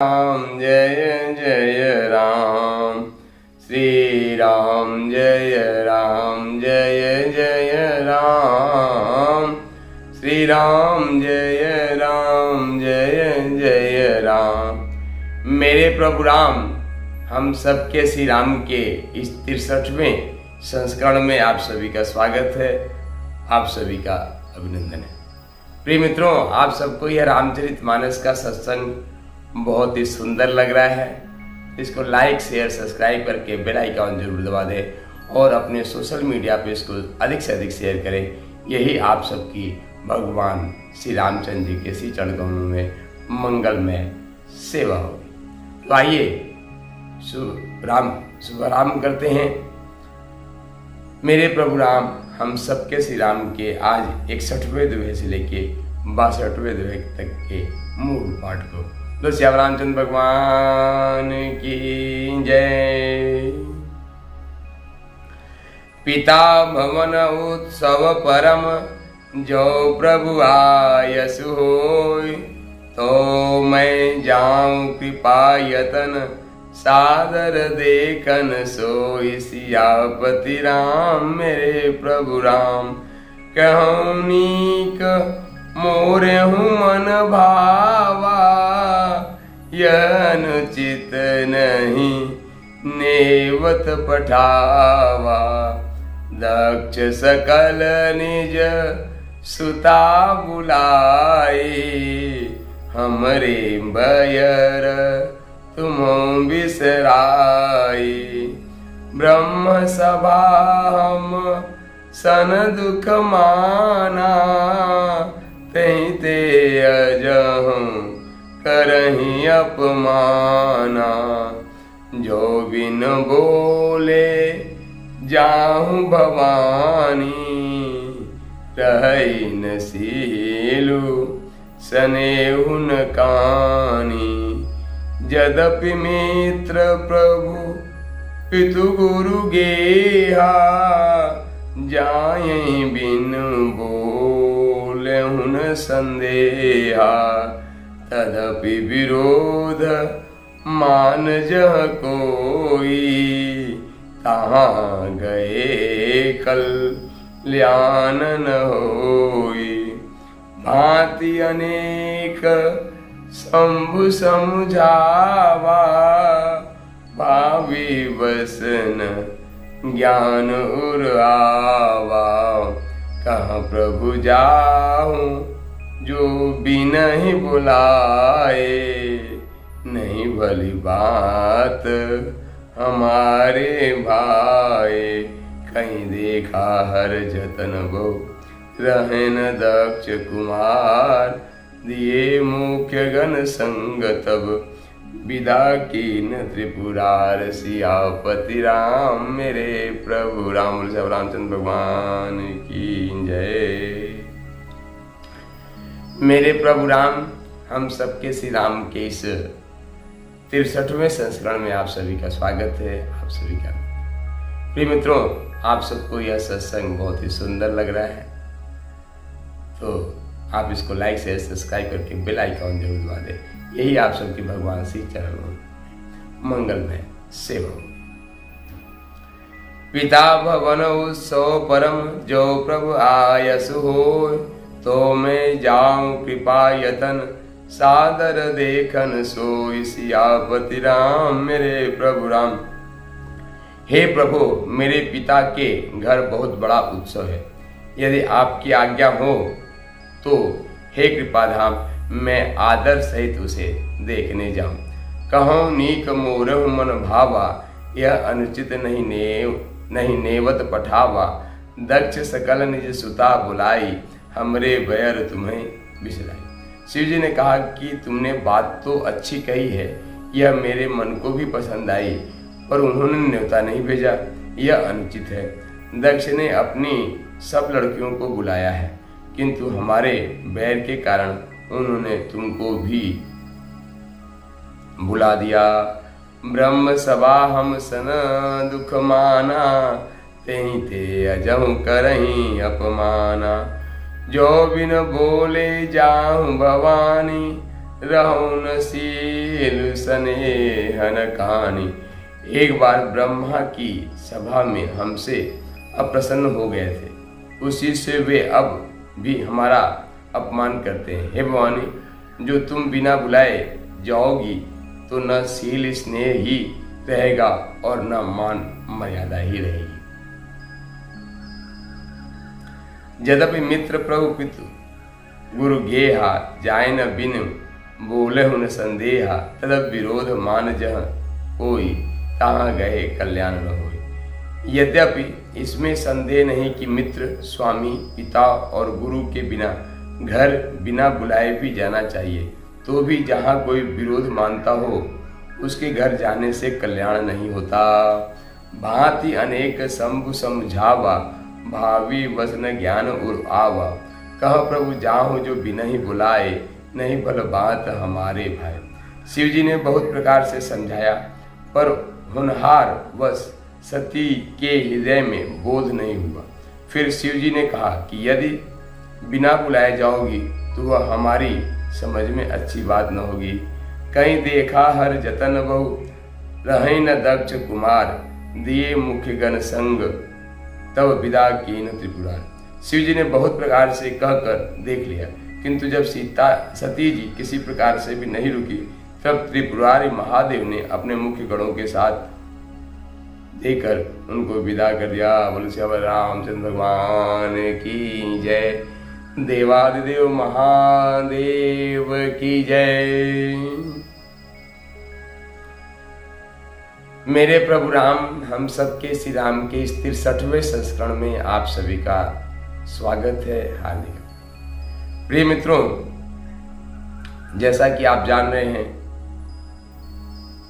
राम जय जय राम, श्री राम जय राम जय जय राम, श्री राम जय राम जय जय राम। मेरे प्रभु राम, हम सबके श्री राम के इस 63वें संस्करण में आप सभी का स्वागत है, आप सभी का अभिनंदन है। प्रिय मित्रों, आप सबको यह रामचरितमानस का सत्संग बहुत ही सुंदर लग रहा है। इसको लाइक शेयर सब्सक्राइब करके बेल आइकन जरूर दबा दें और अपने सोशल मीडिया पे इसको अधिक से अधिक शेयर करें। यही आप सबकी भगवान श्री रामचंद्र जी के श्री चरण कमलों में मंगलमय सेवा होगी। तो आइए शुभारंभ करते हैं। मेरे प्रभु राम, हम सबके श्री राम के आज 61वें दोहे से लेके 62वें दोहे तक के मूल पाठ को तो श्री रामचंद्र भगवान की जय। पिता भवन उत्सव परम, जो प्रभु आयसु होय, तो मैं जाऊं कृपा यतन, सादर देखन सोई। सियापति राम मेरे प्रभु राम, कहूँ नीक मोरे हूँ मन भावा, यह अनुचित नहीं नेवत पठावा। दक्ष सकल निज सुता बुलाए, हमरे बयर तुम बिसराई। ब्रह्म सभा हम सन दुख माना, तहीं ते अजहूं करहीं अपमाना। जो बिन बोले जाहूं भवानी, रहई न सीलु सनेहु न कानी। यद्यपि मित्र प्रभु पितु गुरु गेहा, जायें बिन बोलेहु न संदेहा। तदपि विरोध मान जह कोई, तहाँ गए कल्याण न होई। भांति अनेक शंभु समझावा, भावी वसन ज्ञान उरावा। कहाँ प्रभु जाऊं जो बिनहि बुलाए, नहीं भली बात हमारे भाई। कहीं देखा हर जतन बहु, रहन दक्ष कुमार। दिए मुख्य गण संग तब, विदा कीन त्रिपुरार। सियापति राम मेरे प्रभु राम, रामचंद्र भगवान की जय। मेरे प्रभु राम, हम सबके श्री राम के इस 63वें संस्करण में आप सभी का स्वागत है, आप सभी का। प्रिय मित्रों, आप सबको यह सत्संग बहुत ही सुंदर लग रहा है, तो आप इसको लाइक शेयर सब्सक्राइब करके बेल आइकन जरूर दबा दें। यही आप सबकी भगवान श्री चरणों मंगलमय सेवा हो। पिता भवन उत्सव परम, जो प्रभु आयसु होय, तो मैं जाऊं कृपा यतन, सादर देखन सोई। सियापति राम मेरे प्रभु राम। हे प्रभु, मेरे पिता के घर बहुत बड़ा उत्सव है। यदि आपकी आज्ञा हो तो हे कृपाधाम, मैं आदर सहित उसे देखने जाऊं। कहूँ नीक मोरहु मन भावा, यह अनुचित नहीं नेवत पठावा। दक्ष सकल निज सुता बुलाई, हमरे बैर तुम्हें बिसराई। शिव जी ने कहा कि तुमने बात तो अच्छी कही है, यह मेरे मन को भी पसंद आई, पर उन्होंने न्योता नहीं भेजा, यह अनुचित है। दक्ष ने अपनी सब लड़कियों को बुलाया है, किंतु हमारे बैर के कारण उन्होंने तुमको भी बुला दिया। ब्रह्म सभा हम सन दुख माना, तेहि ते अजहूं करहीं अपमाना। जो बिन बोले जाहूं भवानी, रहून शील स्नेहन कहानी। एक बार ब्रह्मा की सभा में हमसे अप्रसन्न हो गए थे, उसी से वे अब भी हमारा अपमान करते हैं। हे भवानी, जो तुम बिना बुलाए जाओगी तो न शील स्नेह ही रहेगा और न मान मर्यादा ही रहेगी। यद्यपि मित्र प्रभु पितु गुरु गेहा, जाय न बिन बोले हुन संदेहा, तदप विरोध मान जह कोई, कहाँ गए कल्याण न होए। यद्यपि इसमें संदेह नहीं कि मित्र, स्वामी, पिता और गुरु के बिना घर बिना बुलाए भी जाना चाहिए, तो भी जहाँ कोई विरोध मानता हो उसके घर जाने से कल्याण नहीं होता। भांति अनेक शंभु समझावा, भावी वसन ज्ञान उर आवा, कह प्रभु जाहु जो बिना ही बुलाए, नहीं भल बात हमारे भाई। शिव जी ने बहुत प्रकार से समझाया, पर होनहार वश सती के हृदय में बोध नहीं हुआ। फिर शिव जी ने कहा कि यदि बिना बुलाए जाओगी तो वह हमारी समझ में अच्छी बात न होगी। कहीं देखा हर जतन बहु, रहे न दक्ष कुमार, दिए मुख्य गण संग, तब विदा कीन त्रिपुरार। शिव जी ने बहुत प्रकार से कहकर देख लिया, किंतु जब सती जी किसी प्रकार से भी नहीं रुकी, तब त्रिपुरारी महादेव ने अपने मुख्य गणों के साथ देकर उनको विदा कर दिया। बोले श्री रामचंद्र भगवान की जय, देवादिदेव महादेव की जय। मेरे प्रभु राम, हम सबके श्री राम के 63वें संस्करण में आप सभी का स्वागत है, हार्दिक। प्रिय मित्रों, जैसा कि आप जान रहे हैं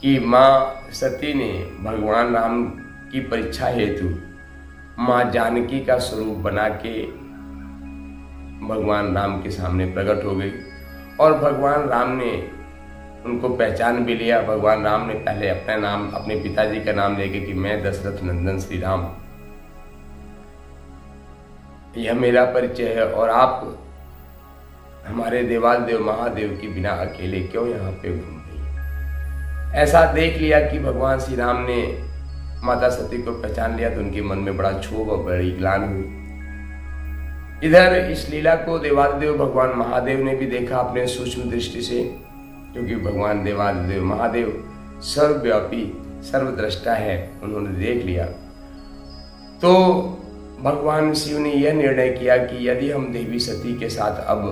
कि माँ सती ने भगवान राम की परीक्षा हेतु माँ जानकी का स्वरूप बना के भगवान राम के सामने प्रकट हो गई और भगवान राम ने उनको पहचान भी लिया। भगवान राम ने पहले अपना नाम, अपने पिताजी का नाम लेके कि मैं दशरथ नंदन श्री राम, यह मेरा परिचय है और आप हमारे देवादिदेव महादेव के बिना अकेले क्यों यहाँ पे घूम रही हैं। ऐसा देख लिया कि भगवान श्री राम ने माता सती को पहचान लिया तो उनके मन में बड़ा क्षोभ और बड़ी ग्लानि हुई। इधर इस लीला को देवादिदेव भगवान महादेव ने भी देखा अपने सूक्ष्म दृष्टि से, क्योंकि भगवान देवादिदेव महादेव सर्वव्यापी सर्वद्रष्टा है, उन्होंने देख लिया। तो भगवान शिव ने यह निर्णय किया कि यदि हम देवी सती के साथ अब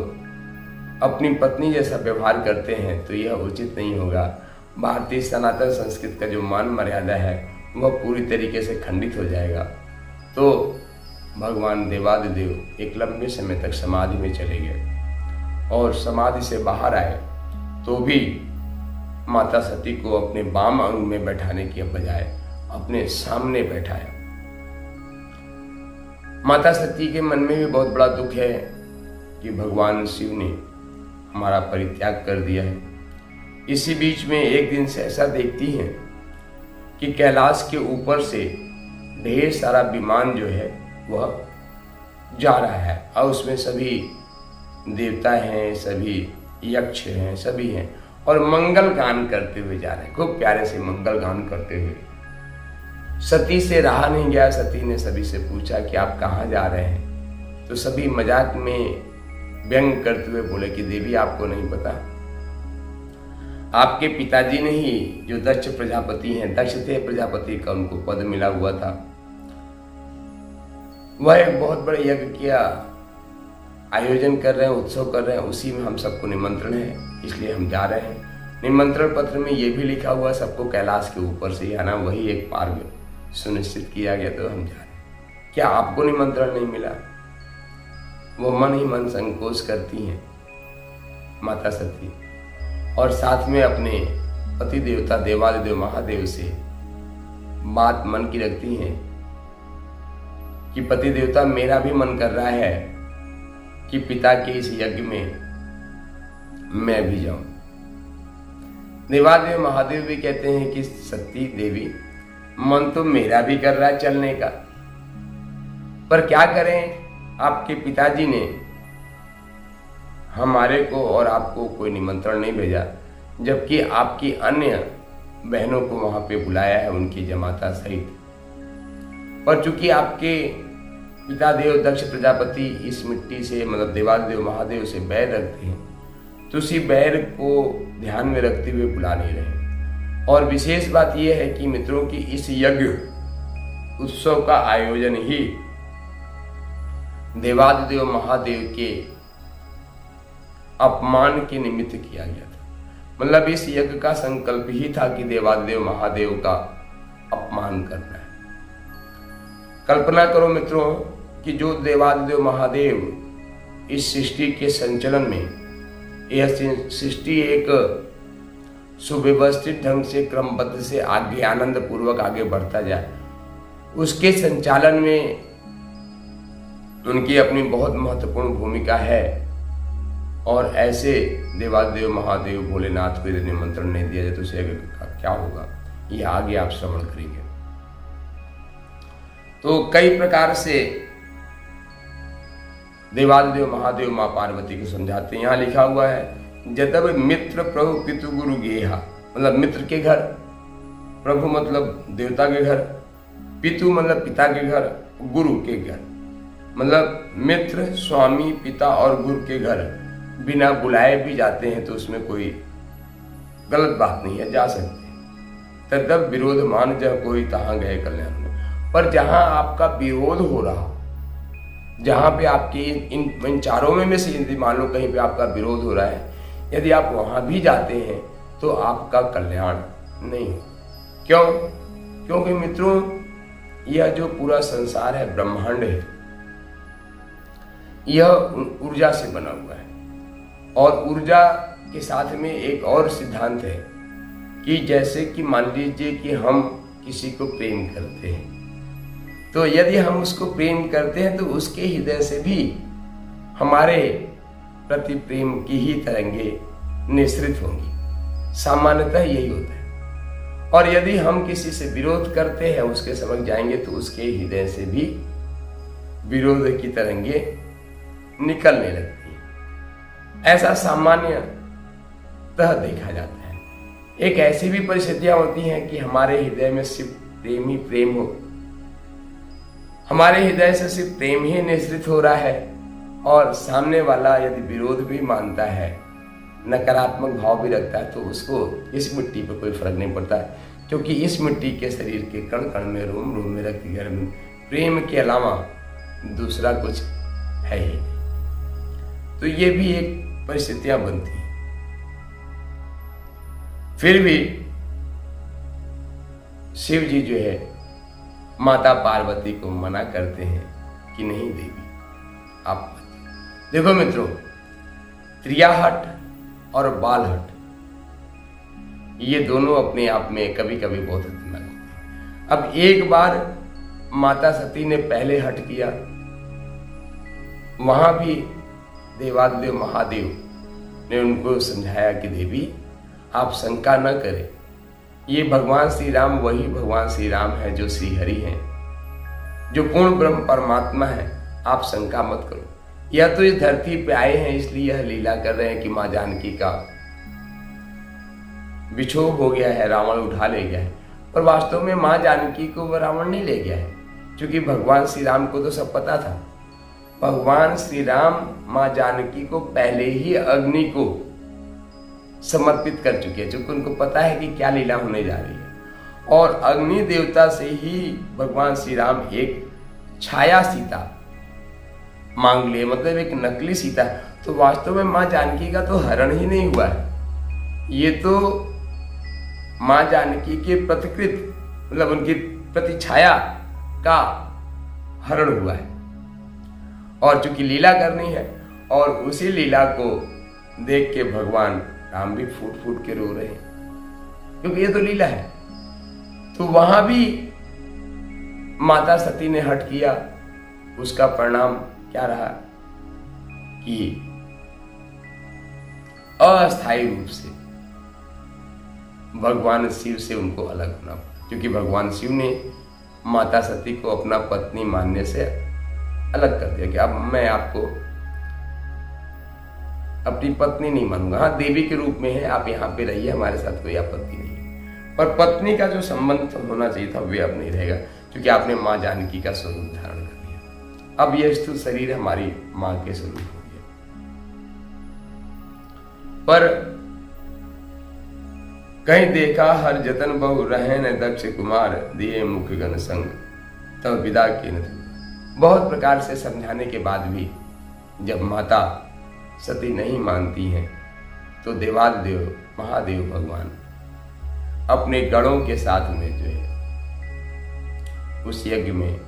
अपनी पत्नी जैसा व्यवहार करते हैं तो यह उचित नहीं होगा। भारतीय सनातन संस्कृति का जो मान मर्यादा है वह पूरी तरीके से खंडित हो जाएगा। तो भगवान देवादिदेव एक लंबे समय तक समाधि में चले गए और समाधि से बाहर आए तो भी माता सती को अपने वाम अंग में बैठाने की बजाय अपने सामने बैठाया। माता सती के मन में भी बहुत बड़ा दुख है कि भगवान शिव ने हमारा परित्याग कर दिया है। इसी बीच में एक दिन से ऐसा देखती हैं कि कैलाश के ऊपर से ढेर सारा विमान जो है वह जा रहा है और उसमें सभी देवता हैं, सभी यक्ष हैं, सभी हैं और मंगल गान करते हुए जा रहे हैं, खूब प्यारे से मंगल गान करते हुए। सती से रहा नहीं गया, सती ने सभी से पूछा कि आप कहाँ जा रहे हैं। तो सभी मजाक में व्यंग करते हुए बोले कि देवी आपको नहीं पता, आपके पिताजी ने ही, जो दक्ष प्रजापति हैं, दक्ष थे प्रजापति का उनको पद मिला हुआ था, वह एक बहुत बड़े यज्ञ किया आयोजन कर रहे हैं, उत्सव कर रहे हैं, उसी में हम सबको निमंत्रण है, इसलिए हम जा रहे हैं। निमंत्रण पत्र में यह भी लिखा हुआ सबको कैलाश के ऊपर से ही आना, वही एक मार्ग सुनिश्चित किया गया, तो हम जा रहे हैं। क्या आपको निमंत्रण नहीं मिला? वो मन ही मन संकोच करती हैं माता सती और साथ में अपने पति देवता देवादिदेव महादेव से बात मन की रखती हैं कि पति देवता मेरा भी मन कर रहा है कि पिता के इस यज्ञ में मैं भी जाऊं। देवादिदेव महादेव भी कहते हैं कि सती देवी, मन तो मेरा भी कर रहा है चलने का, पर क्या करें, आपके पिताजी ने हमारे को और आपको कोई निमंत्रण नहीं भेजा, जबकि आपकी अन्य बहनों को वहां पे बुलाया है उनकी जमाता सहित। पर चूंकि आपके पिता देव दक्ष प्रजापति इस मिट्टी से मतलब देवादिदेव महादेव से बैर रखते हैं, तो उसी बैर को ध्यान में रखते हुए बुला नहीं रहे। और विशेष बात यह है कि मित्रों की इस यज्ञ उत्सव का आयोजन ही देवादिदेव महादेव के अपमान के निमित्त किया गया था। मतलब इस यज्ञ का संकल्प ही था कि देवादिदेव महादेव का अपमान करना है। कल्पना करो मित्रों कि जो देवादिदेव महादेव इस सृष्टि के संचलन में, यह सृष्टि एक सुव्यवस्थित ढंग से क्रमबद्ध से आगे आनंद पूर्वक आगे बढ़ता जाए, उसके संचालन में उनकी अपनी बहुत महत्वपूर्ण भूमिका है। और ऐसे देवादिदेव महादेव भोलेनाथ को यदि निमंत्रण नहीं दिया जाए तो उसे क्या होगा, यह आगे आप श्रवण करेंगे। तो कई प्रकार से देवादिदेव महादेव मां पार्वती को समझाते हैं। यहां लिखा हुआ है जदब मित्र प्रभु पितु गुरु गेहा, मतलब मित्र के घर, प्रभु मतलब देवता के घर, पितु मतलब पिता के घर, गुरु के घर मतलब मित्र स्वामी पिता और गुरु के घर बिना बुलाए भी जाते हैं तो उसमें कोई गलत बात नहीं है, जा सकते। तब विरोध मान जब कोई तहां गए कल्याण में। पर जहां आपका विरोध हो रहा, जहां पे आपके इन चारों में से यदि मान लो कहीं पे आपका विरोध हो रहा है, यदि आप वहां भी जाते हैं तो आपका कल्याण नहीं हो। क्यों? क्योंकि मित्रों यह जो पूरा संसार है, ब्रह्मांड है, यह ऊर्जा से बना हुआ है। और ऊर्जा के साथ में एक और सिद्धांत है कि जैसे कि मान लीजिए कि हम किसी को प्रेम करते हैं, तो यदि हम उसको प्रेम करते हैं तो उसके हृदय से भी हमारे प्रति प्रेम की ही तरंगे निःसृत होंगी। सामान्यतः यही होता है। और यदि हम किसी से विरोध करते हैं, उसके समझ जाएंगे तो उसके हृदय से भी विरोध की तरंगे निकलने लगती हैं। ऐसा सामान्यतः देखा जाता है। एक ऐसी भी परिस्थितियां होती हैं कि हमारे हृदय में सिर्फ प्रेम ही प्रेम हो, हमारे हृदय से सिर्फ प्रेम ही निःसृत हो रहा है, और सामने वाला यदि विरोध भी मानता है, नकारात्मक भाव भी रखता है, तो उसको इस मिट्टी पर कोई फर्क नहीं पड़ता है, क्योंकि इस मिट्टी के शरीर के कण कण में, रोम रोम में, रक्त घर में प्रेम के अलावा दूसरा कुछ है ही नहीं। तो ये भी एक परिस्थितियां बनती हैं। फिर भी शिव जी जो है माता पार्वती को मना करते हैं कि नहीं देवी आप मत। देखो मित्रों, त्रियाहट और बालहट ये दोनों अपने आप में कभी कभी बहुत खतरनाक होते हैं। अब एक बार माता सती ने पहले हट किया, वहां भी देवादिदेव महादेव ने उनको समझाया कि देवी आप शंका न करें, ये भगवान श्री राम वही भगवान श्री राम है जो श्री हरि हैं, जो पूर्ण ब्रह्म परमात्मा है, आप शंका मत करो। यह तो इस धरती पे आए हैं इसलिए यह लीला कर रहे हैं कि मां जानकी का विक्षोभ हो गया है, रावण उठा ले गया है, पर वास्तव में मां जानकी को वह रावण नहीं ले गया है, क्योंकि भगवान श्री राम को तो सब पता था। भगवान श्री राम मां जानकी को पहले ही अग्नि को समर्पित कर चुके हैं, क्योंकि उनको पता है कि क्या लीला होने जा रही है। और अग्नि देवता से ही भगवान श्री राम एक छाया सीता मांग लिए, मतलब एक नकली सीता। तो वास्तव में मां जानकी का तो हरण ही नहीं हुआ है, ये तो मां जानकी के प्रतिकृत मतलब उनकी प्रतिछाया का हरण हुआ है। और चूंकि लीला करनी है, और उसी लीला को देख के भगवान राम भी फूट फूट के रो रहे हैं, क्योंकि ये तो लीला है। तो वहां भी माता सती ने हट किया, उसका परिणाम क्या रहा कि अस्थायी रूप से भगवान शिव से उनको अलग होना पड़ा, क्योंकि भगवान शिव ने माता सती को अपना पत्नी मानने से अलग कर दिया कि अब मैं आपको अपनी पत्नी नहीं मानूंगा। हाँ, देवी के रूप में है, आप यहाँ पे रहिए, हमारे साथ कोई आपत्ति नहीं है, पर पत्नी का जो संबंध होना चाहिए था वे अब नहीं रहेगा, क्योंकि आपने माँ जानकी का स्वरूप धारण कर लिया। अब यह स्थूल शरीर हमारी माँ के स्वरूप हो गया। पर कहीं देखा हर जतन बहु रहे न दक्ष कुमार, दिए मुख गण संग तब विदा के न। बहुत प्रकार से समझाने के बाद भी जब माता सती नहीं मानती हैं, तो देवादिदेव महादेव भगवान अपने गणों के साथ में जो है उस यज्ञ में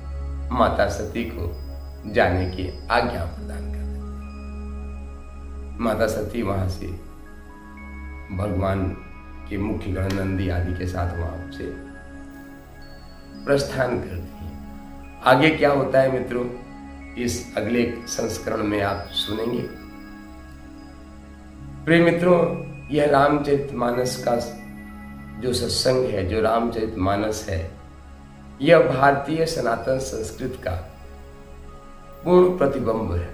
माता सती को जाने की आज्ञा प्रदान कर देते। माता सती वहां से भगवान के मुख्य गण नंदी आदि के साथ वहां से प्रस्थान करती हैं। आगे क्या होता है मित्रों, इस अगले संस्करण में आप सुनेंगे। प्रिय मित्रों, यह रामचरितमानस का जो सत्संग है, जो रामचरितमानस है, यह भारतीय सनातन संस्कृत का पूर्ण प्रतिबिंब है।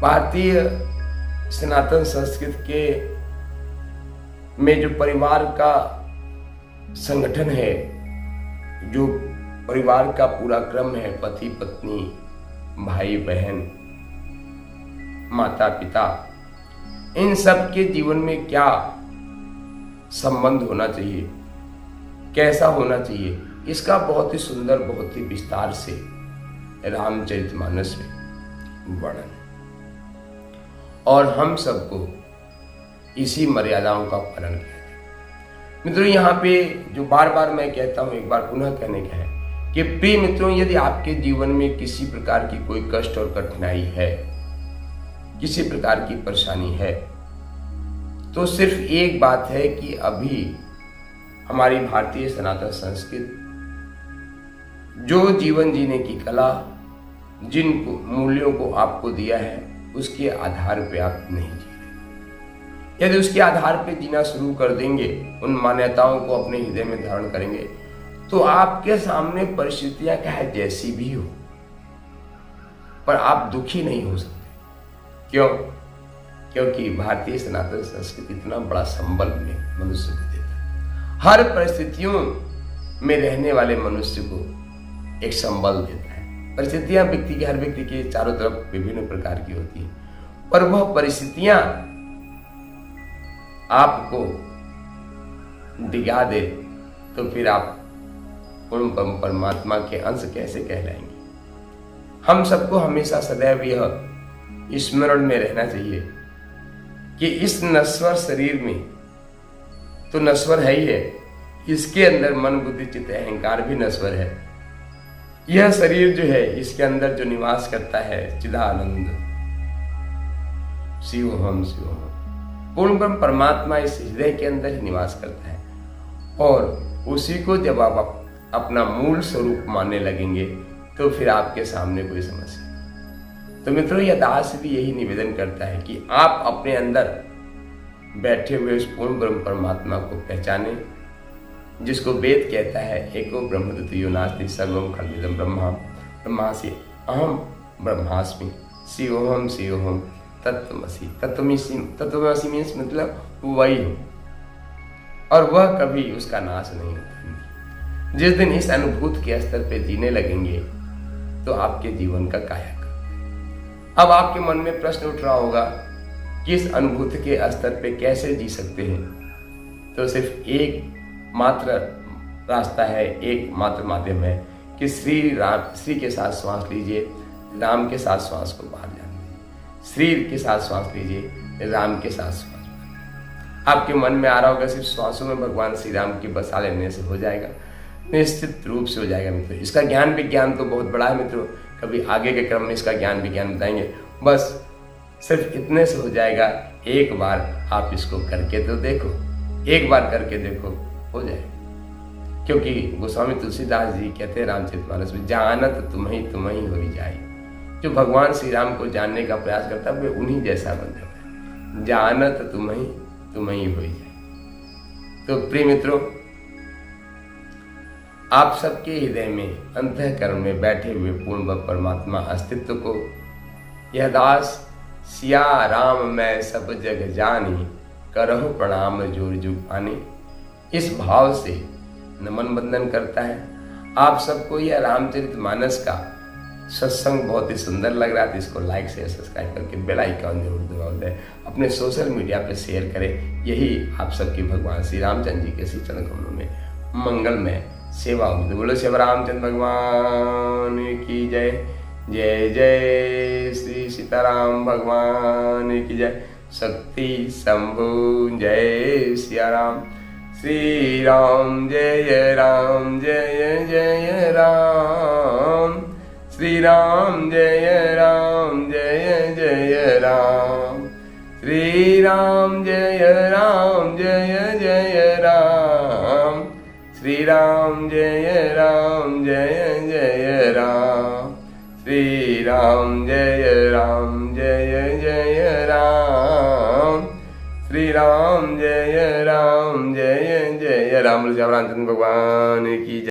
भारतीय सनातन संस्कृत के में जो परिवार का संगठन है, जो परिवार का पूरा क्रम है, पति पत्नी, भाई बहन, माता पिता, इन सब के जीवन में क्या संबंध होना चाहिए, कैसा होना चाहिए, इसका बहुत ही सुंदर, बहुत ही विस्तार से रामचरितमानस में वर्णन है। और हम सबको इसी मर्यादाओं का पालन किया जाए। मित्रों, यहाँ पे जो बार बार मैं कहता हूँ, एक बार पुनः कहने का है कि प्रिय मित्रों, यदि आपके जीवन में किसी प्रकार की कोई कष्ट और कठिनाई है, किसी प्रकार की परेशानी है, तो सिर्फ एक बात है कि अभी हमारी भारतीय सनातन संस्कृति जो जीवन जीने की कला, जिन मूल्यों को आपको दिया है, उसके आधार पे आप नहीं जी रहे। यदि उसके आधार पे जीना शुरू कर देंगे, उन मान्यताओं को अपने हृदय में धारण करेंगे, तो आपके सामने परिस्थितियां चाहे जैसी भी हो, पर आप दुखी नहीं हो सकते। क्यों? क्योंकि भारतीय सनातन संस्कृति इतना बड़ा संबल में मनुष्य को देता है। हर परिस्थितियों में रहने वाले मनुष्य को एक संबल देता है। परिस्थितियां व्यक्ति के, हर व्यक्ति के चारों तरफ विभिन्न प्रकार की होती हैं, पर वह परिस्थितियां आपको डिगा दे तो फिर आप पूर्ण परमात्मा के अंश कैसे कहलाएंगे। हम सबको हमेशा सदैव यह स्मरण में रहना चाहिए कि इस नश्वर शरीर में तो नश्वर है ही है, इसके अंदर मन बुद्धि चित्त अहंकार भी नश्वर है। यह शरीर जो है, इसके अंदर जो निवास करता है चिदानंद शिवोहम शिवोहम, पूर्ण ब्रह्म परमात्मा इस हृदय के अंदर ही निवास करता है। और उसी को जब आप अपना मूल स्वरूप मानने लगेंगे, तो फिर आपके सामने कोई समस्या नहीं। तो मित्रों, यह दास भी यही निवेदन करता है कि आप अपने अंदर बैठे हुए उस पूर्ण ब्रह्म परमात्मा को पहचाने, जिसको वेद कहता है एको ब्रह्म द्वितीयो नास्ति सर्वम खल्विदं ब्रह्मा ब्रह्मासि अहम ब्रह्मास्मि शिवोहम शिवोहम तत्त्वमसि। तत्त्वमसि मीन्स मतलब वही हो, और वह कभी उसका नाश नहीं होता। जिस दिन इस अनुभूति के स्तर पे जीने लगेंगे, तो आपके जीवन का कायाकल्प। अब आपके मन में प्रश्न उठ रहा होगा कि इस अनुभूति के स्तर पे कैसे जी सकते हैं। तो सिर्फ एक मात्र रास्ता है, एक मात्र माध्यम है कि श्री के साथ श्वास लीजिए, राम के साथ श्वास को बाहर जाने दीजिए। श्री के साथ श्वास लीजिए, राम के साथ श्वास बाहर। आपके मन में आ रहा होगा सिर्फ श्वासों में भगवान श्री राम की बसा लेने से हो जाएगा। निश्चित रूप से हो जाएगा मित्रों। इसका ज्ञान विज्ञान तो बहुत बड़ा है मित्रों, कभी आगे के क्रम में इसका ज्ञान विज्ञान बताएंगे। बस सिर्फ इतने से हो जाएगा। एक बार आप इसको करके तो देखो, एक बार करके देखो, हो जाएगा। क्योंकि गोस्वामी तुलसीदास जी कहते हैं रामचरितमानस में, जानत तुम्हें हो जाए। जो भगवान श्री राम को जानने का प्रयास करता है, वे उन्हीं जैसा बन जाता है। जानत तुम्हें हो जाए। तो प्रिय मित्रों, आप सबके हृदय में, अंतःकरण में बैठे हुए पूर्ण परमात्मा अस्तित्व को यह दास सिया राम मैं सब जग जानी, करहु प्रणाम जोर जुग आनी। इस भाव से नमन बंदन करता है। आप सबको यह रामचरितमानस का सत्संग बहुत ही सुंदर लग रहा है तो इसको लाइक शेयर सब्सक्राइब करके बेल आइकन जरूर दबा दें, अपने सोशल मीडिया पे शेयर करें। यही आप सबकी भगवान श्री रामचंद्र जी के श्री चरण कमलों में मंगलमय सेवा होगी। बोलो शिव रामचंद्र भगवान की जय। जय जय श्री सीताराम भगवान की जय। शक्ति शंभु जय सिया राम। श्री राम जय राम जय जय राम। श्री राम जय राम जय जय राम। श्री राम जय राम जय जय राम। श्री राम जय राम जय जय राम। श्री राम जय राम जय जय राम। श्री राम जय राम जय जय राम। रामचंद्र भगवान की जय।